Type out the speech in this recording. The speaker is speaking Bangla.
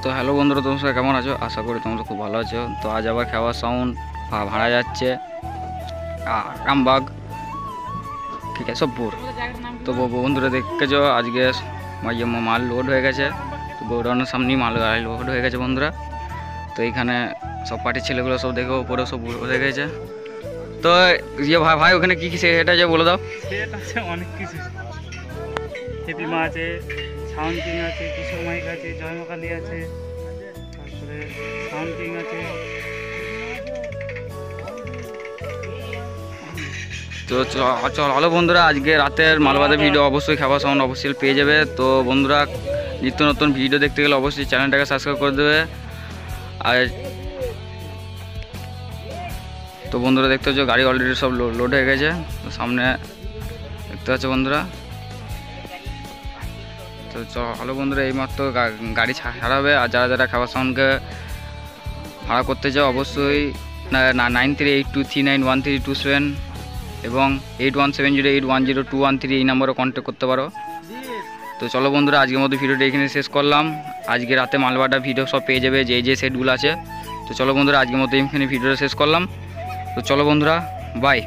তো হ্যালো বন্ধুরা, তোমরা সবাই কেমন আছো? আশা করি তোমরা খুব ভালো আছো। তো আজ আবার খাওয়ার সাউন্ড ভাড়া যাচ্ছে রামবাগ, ঠিক আছে, সবপুর। তো বন্ধুরা দেখেছো আজকে মাল লোড হয়ে গেছে। তো গোডাউনের সামনেই মাল লোড হয়ে গেছে বন্ধুরা। তো এইখানে সব পার্টির ছেলেগুলো সব দেখে ওপরে সব উঠে গেছে। তো ভাই ভাই ওখানে কী কী সেটা যে বলে দাও। সেট আছে অনেক কিছু, হেপিমা আছে, সাউন্ড কিং আছে, কিশোর মাইক আছে, জয়মাকালী আছে, তারপরে সাউন্ড কিং আছে। তো চলো বন্ধুরা, আজকে রাতের মালবাদের ভিডিও অবশ্যই খাবার সাউন্ড অবশ্যই পেয়ে যাবে। তো বন্ধুরা নিত্য নতুন ভিডিও দেখতে গেলে অবশ্যই চ্যানেলটাকে সাবস্ক্রাইব করে দেবে। আর তো বন্ধুরা দেখতে হচ্ছে গাড়ি অলরেডি সব লোড হয়ে গেছে। তো সামনে দেখতে পাচ্ছ বন্ধুরা। তো চলো বন্ধুরা, এইমাত্র গাড়ি ছাড়াবে। আর যারা যারা খাবার সাউন্ডকে ভাড়া করতে চাও অবশ্যই 9382391327 এবং 8170810213 এই নম্বরে কন্ট্যাক্ট করতে পারো। তো চলো বন্ধুরা, আজকের মতো ভিডিওটা এখানে শেষ করলাম। আজকে রাতে মালবাটা ভিডিও সব পেয়ে যাবে, যে সেটগুলো আছে। তো চলো বন্ধুরা, আজকের মতো এখানে ভিডিওটা শেষ করলাম। তো চলো বন্ধুরা, বাই।